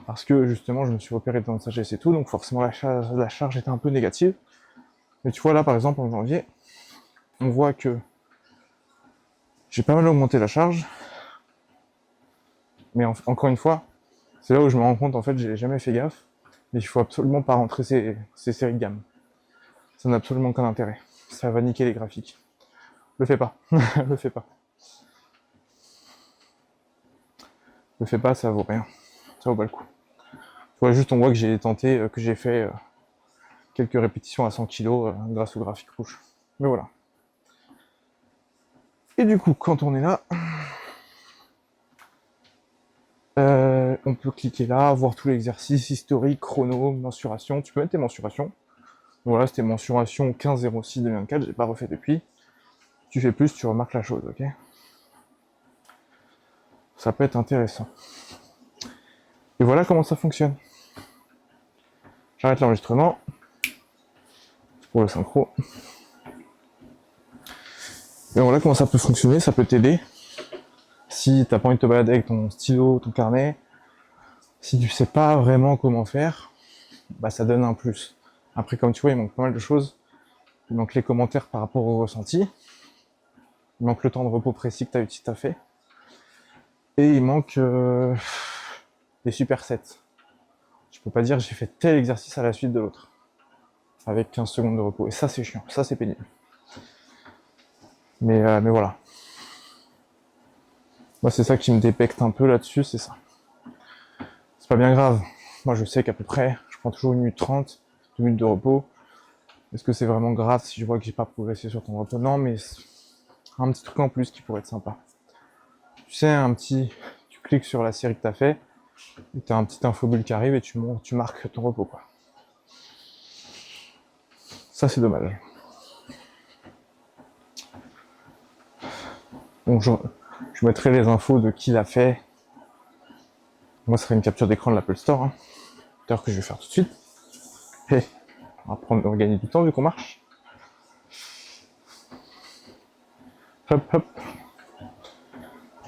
parce que justement, je me suis opéré de dents de sagesse et tout, donc forcément la charge était un peu négative. Mais tu vois là, par exemple, en janvier, on voit que j'ai pas mal augmenté la charge. Mais encore une fois, c'est là où je me rends compte, en fait, j'ai jamais fait gaffe. Mais il faut absolument pas rentrer ces séries de gamme. Ça n'a absolument aucun intérêt. Ça va niquer les graphiques. Le fais pas. Le fais pas. Le fais pas, ça vaut rien. Ça vaut pas le coup. Tu vois, juste on voit que j'ai tenté, que j'ai fait quelques répétitions à 100 kg grâce au graphique rouge. Mais voilà. Et du coup, quand on est là, on peut cliquer là, voir tous les exercices, historique, chrono, mensuration. Tu peux mettre tes mensurations. Voilà, c'était mensuration 15-06-2024, j'ai pas refait depuis. Tu fais plus, tu remarques la chose, ok? Ça peut être intéressant. Et voilà comment ça fonctionne. J'arrête l'enregistrement pour le synchro. Et voilà comment ça peut fonctionner, ça peut t'aider. Si t'as pas envie de te balader avec ton stylo, ton carnet, si tu sais pas vraiment comment faire, bah ça donne un plus. Après, comme tu vois, il manque pas mal de choses. Il manque les commentaires par rapport au ressenti. Il manque le temps de repos précis que t'as fait. Et il manque les supersets. Je peux pas dire j'ai fait tel exercice à la suite de l'autre. Avec 15 secondes de repos. Et ça, c'est chiant. Ça, c'est pénible. Mais voilà. Moi, c'est ça qui me dépecte un peu là-dessus, c'est ça. C'est pas bien grave. Moi, je sais qu'à peu près, je prends toujours 1 minute 30, 2 minutes de repos. Est-ce que c'est vraiment grave si je vois que j'ai pas progressé sur ton repos? Non, mais un petit truc en plus qui pourrait être sympa. Tu sais, tu cliques sur la série que t'as fait, et t'as un petit infobulle qui arrive et tu marques ton repos, quoi. Ça, c'est dommage. Donc, je mettrai les infos de qui l'a fait. Moi, ce serait une capture d'écran de l'Apple Store, hein. D'ailleurs, que je vais faire tout de suite. Et on va gagner du temps vu qu'on marche. Hop, hop.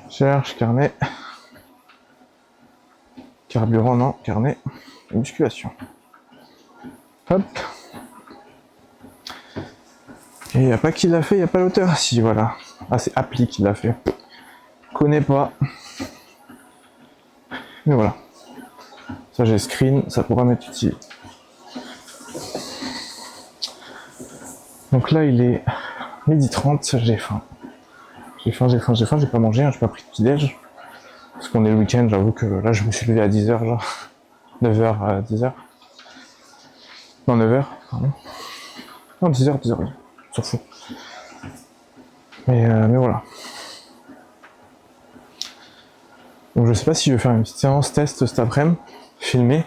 Cherche, carnet. Carburant, non, carnet. Et musculation. Hop. Et il n'y a pas qui l'a fait, il n'y a pas l'auteur. Si, voilà. Ah, c'est Appli qui l'a fait. Connais pas. Mais voilà. Ça, j'ai screen, ça pourra m'être utile. Donc là, il est 12h30, j'ai faim. J'ai pas mangé, hein, j'ai pas pris de petit-déj. Parce qu'on est le week-end, j'avoue que là, je me suis levé à 10h, genre. 9h à 10h. Non, 9h, pardon. Non, 10h, on s'en fout. Mais voilà. Donc je sais pas si je vais faire une petite séance test cet après-midi, filmée.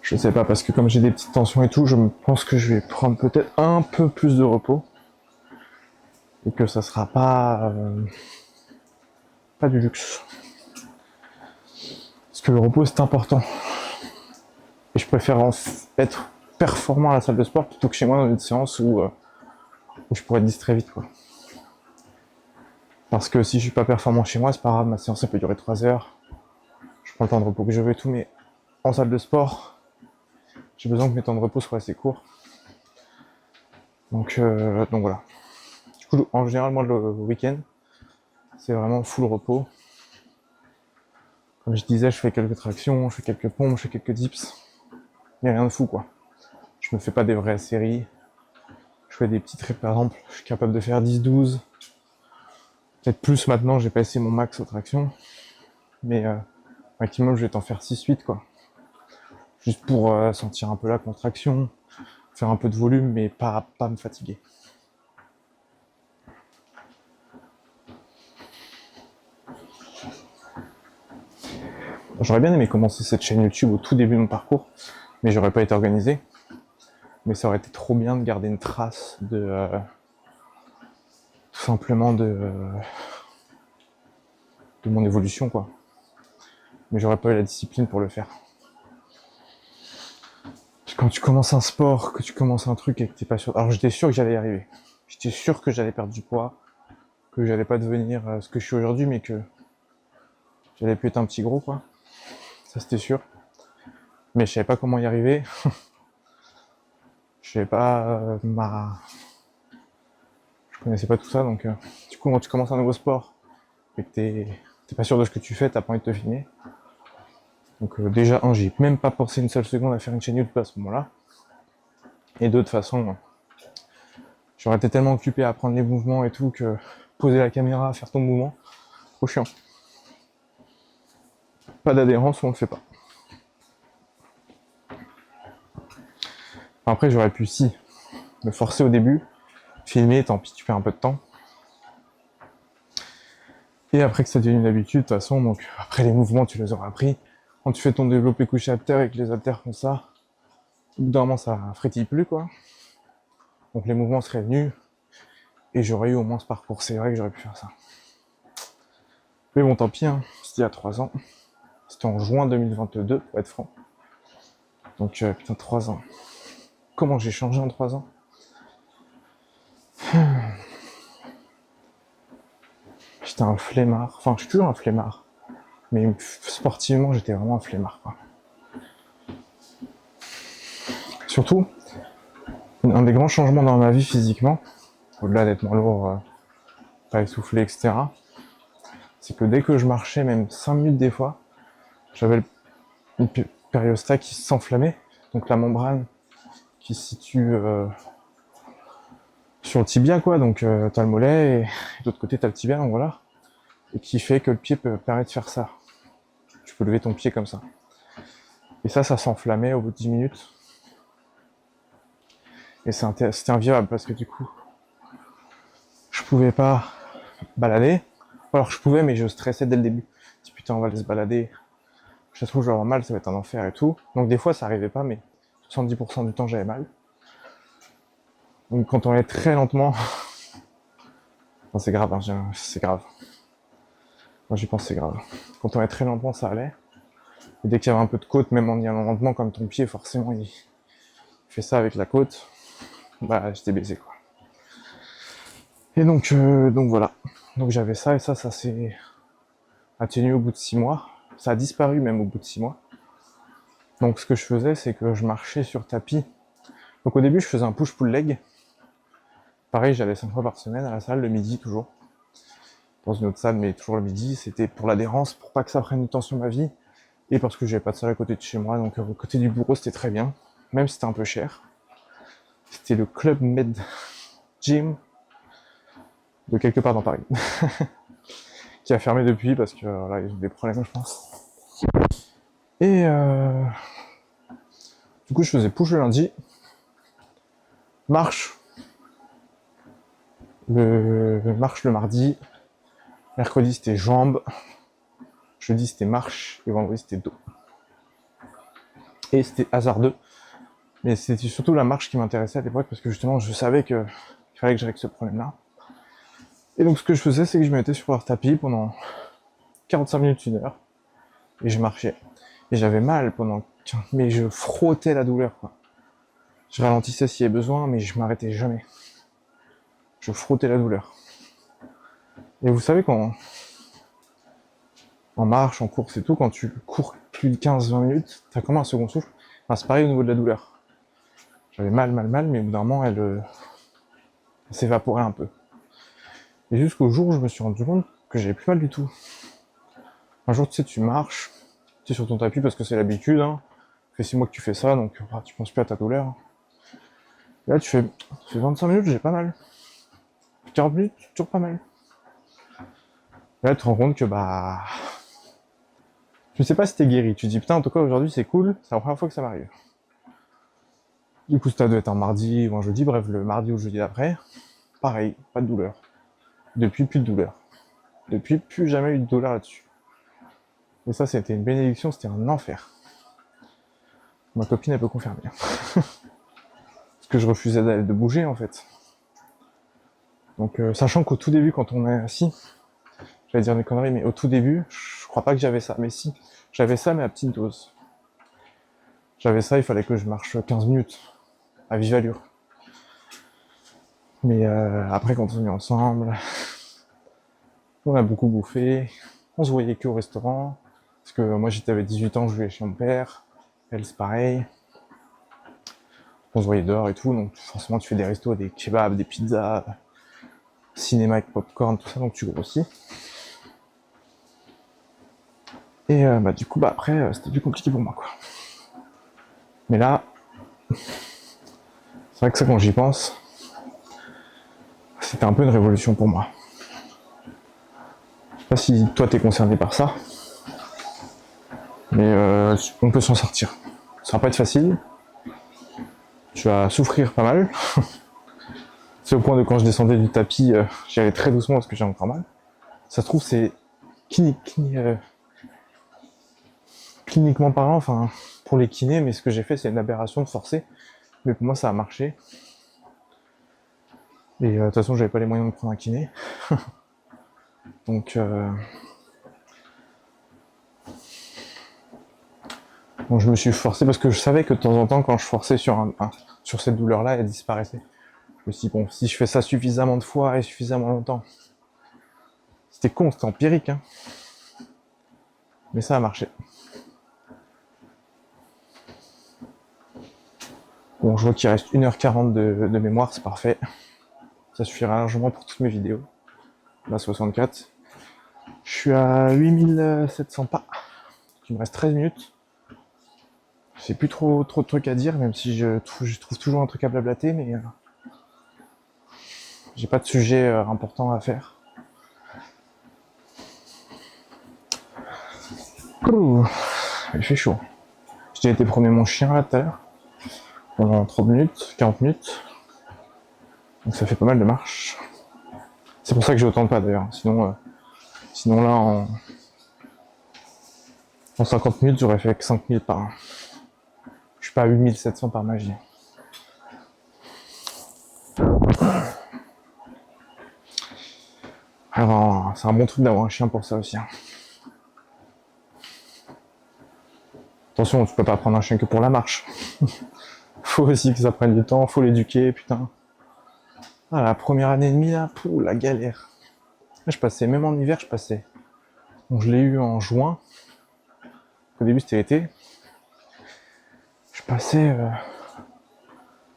Je sais pas, parce que comme j'ai des petites tensions et tout, je pense que je vais prendre peut-être un peu plus de repos. Et que ça sera pas du luxe. Parce que le repos, c'est important. Et je préfère être performant à la salle de sport plutôt que chez moi dans une séance où je pourrais être distrait vite, quoi. Parce que si je suis pas performant chez moi, c'est pas grave, ma séance, ça peut durer 3 heures. Je prends le temps de repos que je veux et tout, mais en salle de sport, j'ai besoin que mes temps de repos soient assez courts. Donc voilà. Du coup, en général, moi, le week-end, c'est vraiment full repos. Comme je disais, je fais quelques tractions, je fais quelques pompes, je fais quelques dips. Mais rien de fou, quoi. Je me fais pas des vraies séries. Je fais des petits trips, par exemple, je suis capable de faire 10-12. Peut-être plus maintenant, j'ai pas essayé mon max aux tractions. Mais maximum, je vais t'en faire 6-8, quoi. Juste pour sentir un peu la contraction, faire un peu de volume, mais pas me fatiguer. J'aurais bien aimé commencer cette chaîne YouTube au tout début de mon parcours, mais j'aurais pas été organisé. Mais ça aurait été trop bien de garder une trace de... tout simplement de mon évolution, quoi. Mais j'aurais pas eu la discipline pour le faire. Parce que quand tu commences un sport, que tu commences un truc et que t'es pas sûr... Alors j'étais sûr que j'allais y arriver. J'étais sûr que j'allais perdre du poids, que j'allais pas devenir ce que je suis aujourd'hui, mais que j'allais plus être un petit gros, quoi. Ça, c'était sûr. Mais je savais pas comment y arriver. Je savais pas Je connaissais pas tout ça, donc du coup, quand tu commences un nouveau sport et que t'es pas sûr de ce que tu fais, t'as pas envie de te filmer. Donc déjà, j'ai même pas pensé une seule seconde à faire une chaîne YouTube à ce moment-là. Et de toute façon, j'aurais été tellement occupé à apprendre les mouvements et tout que poser la caméra, faire ton mouvement, trop chiant. Pas d'adhérence, on le fait pas. Après, j'aurais pu, si, me forcer au début, filmer, tant pis, tu perds un peu de temps. Et après que ça devienne une habitude, de toute façon, donc après les mouvements, tu les auras appris. Quand tu fais ton développé couché à terre et que les haltères font ça, au bout d'un moment, ça frétille plus, quoi. Donc les mouvements seraient venus et j'aurais eu au moins ce parcours. C'est vrai que j'aurais pu faire ça. Mais bon, tant pis, hein. C'était il y a 3 ans. C'était en juin 2022, pour être franc. Donc, putain, 3 ans. Comment j'ai changé en 3 ans? J'étais un flemmard. Enfin, je suis toujours un flemmard. Mais sportivement, j'étais vraiment un flemmard, quoi. Surtout, un des grands changements dans ma vie physiquement, au-delà d'être moins lourd, pas essoufflé, etc., c'est que dès que je marchais, même 5 minutes des fois, j'avais une périostat qui s'enflammait, donc la membrane qui se situe sur le tibia, quoi, donc t'as le mollet, et de l'autre côté t'as le tibia, donc voilà, et qui fait que le pied permet de faire ça. Tu peux lever ton pied comme ça. Et ça s'enflammait au bout de 10 minutes. Et c'était invivable parce que du coup, je pouvais pas balader. Alors je pouvais, mais je stressais dès le début. Je dis putain, on va aller se balader. Je trouve que je vais avoir mal, ça va être un enfer et tout. Donc des fois ça arrivait pas, mais 70% du temps j'avais mal. Donc quand on allait très lentement, non, c'est grave, hein, c'est grave. Moi j'y pense, c'est grave. Quand on allait très lentement, ça allait. Et dès qu'il y avait un peu de côte, même en y allant lentement, comme ton pied, forcément il fait ça avec la côte, bah j'étais baisé, quoi. Et donc voilà. Donc j'avais ça, et ça s'est atténué au bout de 6 mois. Ça a disparu même au bout de 6 mois. Donc ce que je faisais, c'est que je marchais sur tapis. Donc au début, je faisais un push-pull leg. Pareil, j'allais 5 fois par semaine à la salle, le midi toujours. Dans une autre salle, mais toujours le midi. C'était pour l'adhérence, pour pas que ça prenne du temps sur ma vie. Et parce que j'avais pas de salle à côté de chez moi. Donc au côté du bureau, c'était très bien. Même si c'était un peu cher. C'était le Club Med Gym de quelque part dans Paris. Qui a fermé depuis parce que là, ils ont des problèmes, je pense. Et du coup, je faisais push le lundi, marche le mardi, mercredi c'était jambes, jeudi c'était marche et vendredi c'était dos. Et c'était hasardeux, mais c'était surtout la marche qui m'intéressait à l'époque parce que justement je savais qu'il fallait que je règle ce problème-là. Et donc ce que je faisais, c'est que je me mettais sur leur tapis pendant 45 minutes, 1 heure, et je marchais. Et j'avais mal pendant 15, mais je frottais la douleur, quoi. Je ralentissais s'il y avait besoin, mais je m'arrêtais jamais. Je frottais la douleur. Et vous savez, quand en marche, en course et tout, quand tu cours plus de 15-20 minutes, t'as comme un second souffle. Enfin, c'est pareil au niveau de la douleur. J'avais mal, mais au bout d'un moment, elle s'évaporait un peu. Et jusqu'au jour où je me suis rendu compte que j'avais plus mal du tout. Un jour, tu sais, tu marches, tu es sur ton tapis parce que c'est l'habitude, hein. Ça fait 6 mois que tu fais ça, donc tu penses plus à ta douleur. Et là, tu fais 25 minutes, j'ai pas mal. 40 minutes, toujours pas mal. Et là, tu te rends compte que je sais pas si t'es guéri. Tu te dis putain, en tout cas aujourd'hui c'est cool, c'est la première fois que ça m'arrive. Du coup, ça doit être un mardi ou un jeudi, bref, le mardi ou le jeudi d'après, pareil, pas de douleur. Depuis, plus de douleur. Depuis, plus jamais eu de douleur là-dessus. Et ça, c'était une bénédiction, c'était un enfer. Ma copine, elle peut confirmer. Parce que je refusais de bouger, en fait. Donc, sachant qu'au tout début, quand on est assis, j'allais dire des conneries, mais au tout début, je crois pas que j'avais ça. Mais si, j'avais ça, mais à petite dose. J'avais ça, il fallait que je marche 15 minutes, à vive allure. Mais après, quand on est ensemble, on a beaucoup bouffé, on se voyait que au restaurant, parce que moi j'avais 18 ans, je vivais chez mon père, elle c'est pareil. On se voyait dehors et tout, donc forcément tu fais des restos, des kebabs, des pizzas, cinéma avec popcorn, tout ça, donc tu grossis. Et du coup, après, c'était plus compliqué pour moi, quoi. Mais là, c'est vrai que ça, quand j'y pense, c'était un peu une révolution pour moi. Je sais pas si toi t'es concerné par ça, mais on peut s'en sortir. Ça va pas être facile, tu vas souffrir pas mal. C'est au point de quand je descendais du tapis, j'y allais très doucement parce que j'ai encore mal. Ça se trouve, c'est cliniquement parlant, enfin, pour les kinés, mais ce que j'ai fait, c'est une aberration de forcer. Mais pour moi, ça a marché. Et de toute façon, j'avais pas les moyens de prendre un kiné. Donc, bon, je me suis forcé parce que je savais que de temps en temps, quand je forçais sur cette douleur-là, elle disparaissait. Je me suis dit, bon, si je fais ça suffisamment de fois et suffisamment longtemps, c'était con, c'était empirique, hein. Mais ça a marché. Bon, je vois qu'il reste 1h40 de mémoire, c'est parfait. Ça suffira largement pour toutes mes vidéos. Là, 64. Je suis à 8700 pas. Il me reste 13 minutes. C'est plus trop de trucs à dire, même si je trouve toujours un truc à blablater, mais j'ai pas de sujet important à faire. Ouh, il fait chaud. J'ai été promener mon chien là tout à l'heure, pendant 30 minutes, 40 minutes. Donc ça fait pas mal de marche. C'est pour ça que j'ai autant de pas d'ailleurs. Sinon là, en 50 minutes, j'aurais fait que 5000 pas. Je suis pas à 8700 par magie. Alors, c'est un bon truc d'avoir un chien pour ça aussi. Hein. Attention, tu peux pas prendre un chien que pour la marche. Faut aussi que ça prenne du temps, faut l'éduquer, putain. Ah, la première année et demie là, pouh, la galère. Là, je passais, même en hiver, je passais. Donc, je l'ai eu en juin. Au début, c'était l'été. Je passais,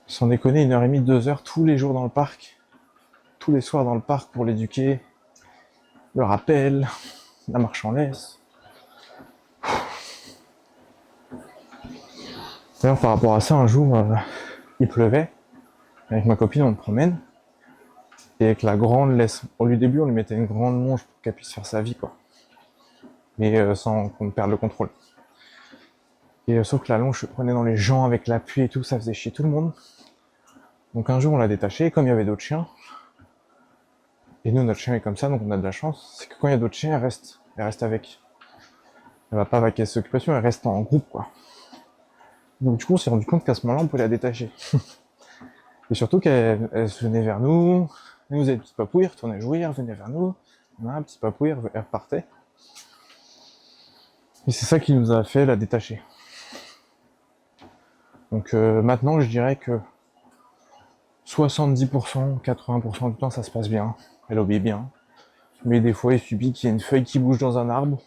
sans déconner, 1h30, 2h tous les jours dans le parc. Tous les soirs dans le parc pour l'éduquer. Le rappel, la marche en laisse. D'ailleurs, par rapport à ça, un jour, il pleuvait. Avec ma copine, on le promène. Et avec la grande laisse. Au début, on lui mettait une grande longe pour qu'elle puisse faire sa vie, quoi. Mais sans qu'on perde le contrôle. Et sauf que la longe se prenait dans les jambes avec la pluie et tout, ça faisait chier tout le monde. Donc un jour, on l'a détaché, et comme il y avait d'autres chiens, et nous, notre chien est comme ça, donc on a de la chance, c'est que quand il y a d'autres chiens, elle reste avec. Elle va pas vaquer ses occupations, elle reste en groupe, quoi. Donc du coup, on s'est rendu compte qu'à ce moment-là, on pouvait la détacher. Et surtout qu'elle venait vers nous, elle nous avait des petits papouilles, elle retournait jouer, elle venait vers nous, on a un petit papouille, elle repartait. Et c'est ça qui nous a fait la détacher. Donc maintenant, je dirais que 70%, 80% du temps, ça se passe bien. Elle obéit bien. Mais des fois, il suffit qu'il y ait une feuille qui bouge dans un arbre.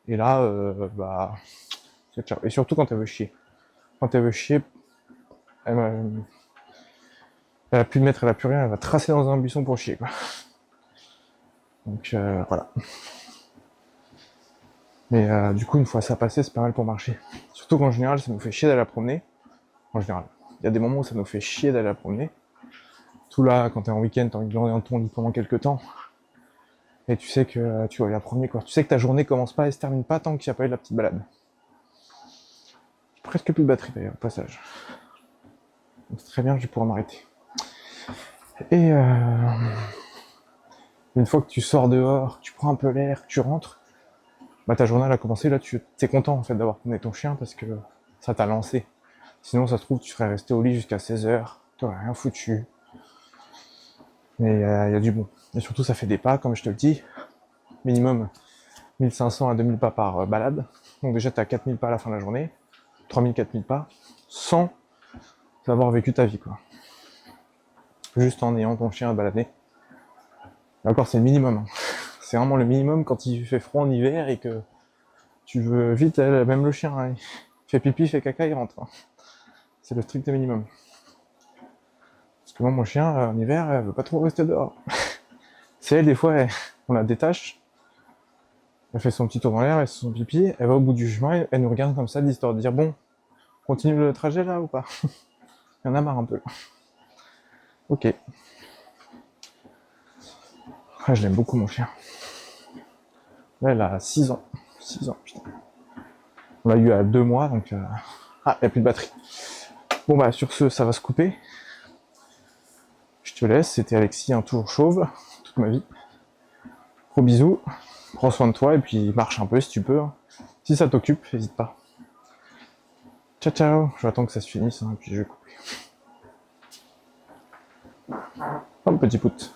Et là, c'est ciao. Et surtout quand elle veut chier. Quand elle veut chier, elle a plus de mètres, elle a plus rien, elle va tracer dans un buisson pour chier, quoi. Donc voilà. Mais du coup, une fois ça passé, c'est pas mal pour marcher. Surtout qu'en général, ça nous fait chier d'aller la promener. En général. Il y a des moments où ça nous fait chier d'aller la promener. Tout là, quand t'es en week-end, t'as envie de glander dans ton lit pendant quelques temps. Et tu sais que tu vas aller la promener, quoi. Tu sais que ta journée commence pas et se termine pas tant qu'il n'y a pas eu la petite balade. J'ai presque plus de batterie d'ailleurs, au passage. Donc c'est très bien, je vais pouvoir m'arrêter. Et une fois que tu sors dehors, tu prends un peu l'air, que tu rentres, bah ta journée elle a commencé, là tu es content en fait d'avoir promené ton chien parce que ça t'a lancé. Sinon ça se trouve tu serais resté au lit jusqu'à 16h, t'aurais rien foutu. Mais il y a du bon. Et surtout ça fait des pas, comme je te le dis, minimum 1500 à 2000 pas par balade. Donc déjà t'as 4000 pas à la fin de la journée, 3000, 4000 pas, sans avoir vécu ta vie, quoi. Juste en ayant ton chien à balader. Et encore, c'est le minimum. Hein. C'est vraiment le minimum quand il fait froid en hiver et que tu veux vite, même le chien, hein, il fait pipi, il fait caca, il rentre. Hein. C'est le strict minimum. Parce que moi, mon chien, en hiver, elle veut pas trop rester dehors. C'est elle, des fois, on la détache, elle fait son petit tour dans l'air, elle fait son pipi, elle va au bout du chemin, elle nous regarde comme ça, l'histoire de dire, bon, continue le trajet là ou pas? Il y en a marre un peu. Ok. Ah, je l'aime beaucoup, mon chien. Là, elle a 6 ans. 6 ans, putain. On l'a eu à 2 mois, donc... Ah, il n'y a plus de batterie. Bon, bah, sur ce, ça va se couper. Je te laisse. C'était Alexis, un toujours chauve, toute ma vie. Gros bisous. Prends soin de toi et puis marche un peu si tu peux. Hein. Si ça t'occupe, n'hésite pas. Ciao ciao, j'attends que ça se finisse, hein, et puis je vais couper. Oh, petit pout.